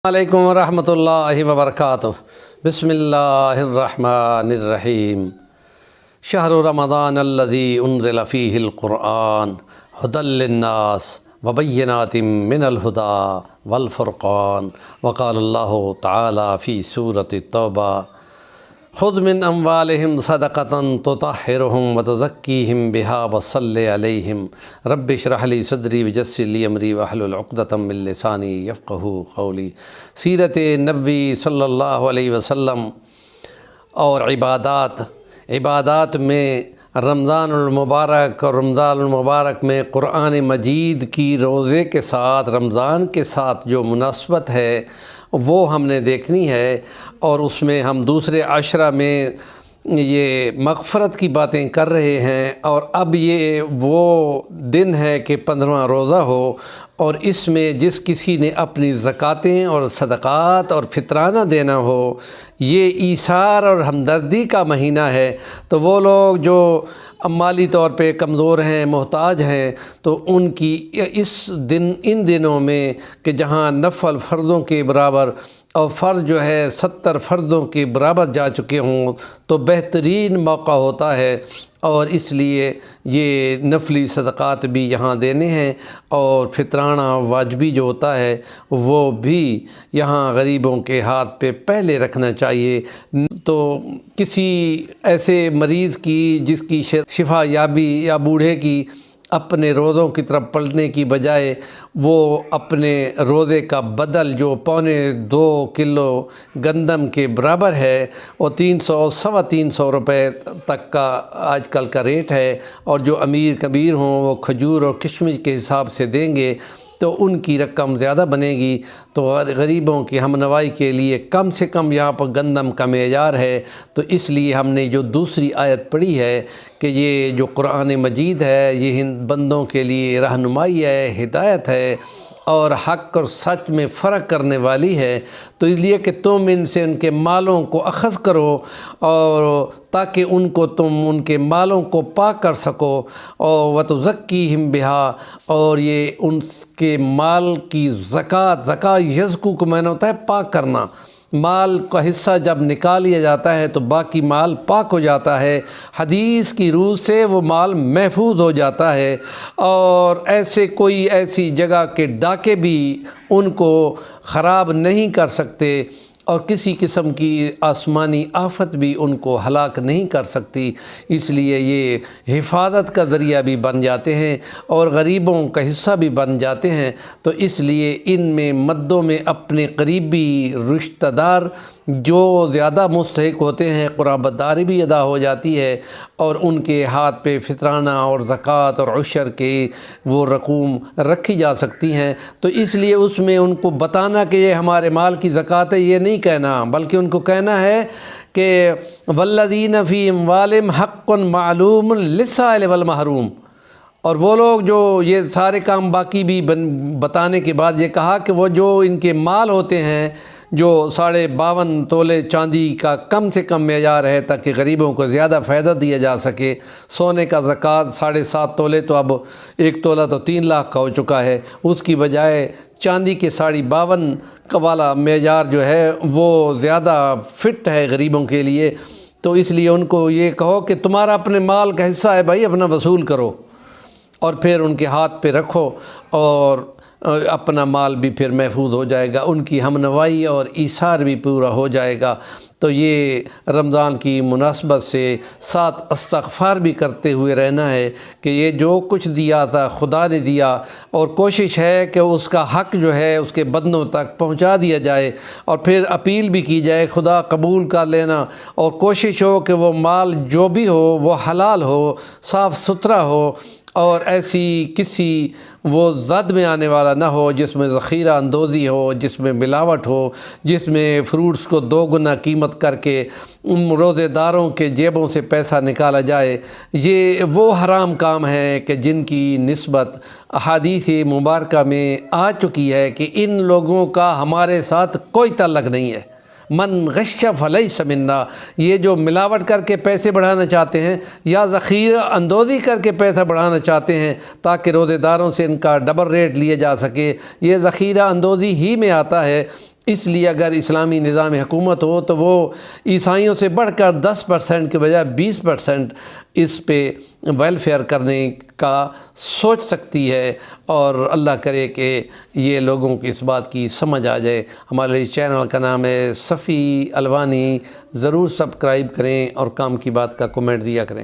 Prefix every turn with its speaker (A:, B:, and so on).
A: علیکم ورحمۃ اللہ وبرکاتہ۔ بسم اللہ الرحمن الرحیم۔ شہر رمضان الذی انزل فیہ القرآن ھدی للناس وبینات من الہدی والفرقان۔ وقال اللہ تعالی فی سورۃ التوبہ: خذ من اموالہم صدقۃ تطہرہم وتزکیہم بہا وصلی علیہم رب اشرح لی صدری ویسر لی امری واحلل عقدۃ من لسانی یفقہوا قولی۔ سیرت نبوی صلی اللہ علیہ وسلم اور عبادات میں رمضان المبارک اور رمضان المبارک میں قرآن مجید کی روزے کے ساتھ، رمضان کے ساتھ جو مناسبت ہے وہ ہم نے دیکھنی ہے، اور اس میں ہم دوسرے عشرہ میں یہ مغفرت کی باتیں کر رہے ہیں، اور اب یہ وہ دن ہے کہ 15واں روزہ ہو، اور اس میں جس کسی نے اپنی زکاتیں اور صدقات اور فطرانہ دینا ہو، یہ ایثار اور ہمدردی کا مہینہ ہے۔ تو وہ لوگ جو مالی طور پہ کمزور ہیں، محتاج ہیں، تو ان کی ان دنوں میں کہ جہاں نفل فرضوں کے برابر اور فرض جو ہے 70 فرضوں کے برابر جا چکے ہوں، تو بہترین موقع ہوتا ہے، اور اس لیے یہ نفلی صدقات بھی یہاں دینے ہیں، اور فطرانہ واجبی جو ہوتا ہے وہ بھی یہاں غریبوں کے ہاتھ پہ پہلے رکھنا چاہیے۔ تو کسی ایسے مریض کی جس کی شفا یابی یا بوڑھے کی اپنے روزوں کی طرف پلٹنے کی بجائے وہ اپنے روزے کا بدل جو 2.25 کلو گندم کے برابر ہے، وہ 300-325 روپے تک کا آج کل کا ریٹ ہے، اور جو امیر کبیر ہوں وہ کھجور اور کشمش کے حساب سے دیں گے تو ان کی رقم زیادہ بنے گی۔ تو غریبوں کی ہمنوائی کے لیے کم سے کم یہاں پر گندم کا معیار ہے۔ تو اس لیے ہم نے جو دوسری آیت پڑھی ہے کہ یہ جو قرآن مجید ہے یہ بندوں کے لیے رہنمائی ہے، ہدایت ہے، اور حق اور سچ میں فرق کرنے والی ہے، تو اس لیے کہ تم ان سے ان کے مالوں کو اخذ کرو، اور تاکہ تم ان کے مالوں کو پاک کر سکو، اور وتزکیہم بہا، اور یہ ان کے مال کی زکوٰۃ یزکو کو معنی ہوتا ہے پاک کرنا۔ مال کا حصہ جب نکال لیا جاتا ہے تو باقی مال پاک ہو جاتا ہے، حدیث کی روح سے وہ مال محفوظ ہو جاتا ہے، اور ایسی جگہ کے ڈاکے بھی ان کو خراب نہیں کر سکتے، اور کسی قسم کی آسمانی آفت بھی ان کو ہلاک نہیں کر سکتی۔ اس لیے یہ حفاظت کا ذریعہ بھی بن جاتے ہیں، اور غریبوں کا حصہ بھی بن جاتے ہیں۔ تو اس لیے ان میں مدوں میں اپنے قریبی رشتہ دار جو زیادہ مستحق ہوتے ہیں قرابت داری بھی ادا ہو جاتی ہے، اور ان کے ہاتھ پہ فطرانہ اور زکوٰۃ اور عشر کے وہ رقوم رکھی جا سکتی ہیں۔ تو اس لیے اس میں ان کو بتانا کہ یہ ہمارے مال کی زکوٰۃ ہے، یہ نہیں کہنا، بلکہ ان کو کہنا ہے کہ والذین فی اموالہم حق معلوم للسائل والمحروم۔ اور وہ لوگ جو یہ سارے کام باقی بھی بتانے کے بعد یہ کہا کہ وہ جو ان کے مال ہوتے ہیں جو 52.5 تولے چاندی کا کم سے کم معیار ہے تاکہ غریبوں کو زیادہ فائدہ دیا جا سکے۔ سونے کا زکوٰۃ 7.5 تولے تو اب 1 تولہ تو 3 لاکھ کا ہو چکا ہے، اس کی بجائے چاندی کے 52.5 والا معیار جو ہے وہ زیادہ فٹ ہے غریبوں کے لیے۔ تو اس لیے ان کو یہ کہو کہ تمہارا اپنے مال کا حصہ ہے بھائی، اپنا وصول کرو، اور پھر ان کے ہاتھ پہ رکھو، اور اپنا مال بھی پھر محفوظ ہو جائے گا، ان کی ہمنوائی اور ایثار بھی پورا ہو جائے گا۔ تو یہ رمضان کی مناسبت سے ساتھ استغفار بھی کرتے ہوئے رہنا ہے کہ یہ جو کچھ دیا تھا خدا نے دیا، اور کوشش ہے کہ اس کا حق جو ہے اس کے بندوں تک پہنچا دیا جائے، اور پھر اپیل بھی کی جائے خدا قبول کر لینا، اور کوشش ہو کہ وہ مال جو بھی ہو وہ حلال ہو، صاف ستھرا ہو، اور ایسی کسی وہ زد میں آنے والا نہ ہو جس میں ذخیرہ اندوزی ہو، جس میں ملاوٹ ہو، جس میں فروٹس کو 2 گنا قیمت کر کے روزے داروں کے جیبوں سے پیسہ نکالا جائے۔ یہ وہ حرام کام ہیں کہ جن کی نسبت احادیث مبارکہ میں آ چکی ہے کہ ان لوگوں کا ہمارے ساتھ کوئی تعلق نہیں ہے۔ من غش فلیس منا، یہ جو ملاوٹ کر کے پیسے بڑھانا چاہتے ہیں یا ذخیرہ اندوزی کر کے پیسہ بڑھانا چاہتے ہیں تاکہ روزے داروں سے ان کا ڈبل ریٹ لیے جا سکے، یہ ذخیرہ اندوزی ہی میں آتا ہے۔ اس لیے اگر اسلامی نظام حکومت ہو تو وہ عیسائیوں سے بڑھ کر 10% کے بجائے 20% اس پہ ویلفیئر کرنے کا سوچ سکتی ہے، اور اللہ کرے کہ یہ لوگوں کی اس بات کی سمجھ آ جائے۔ ہمارے چینل کا نام ہے صفی الوانی، ضرور سبسکرائب کریں اور کام کی بات کا کومنٹ دیا کریں۔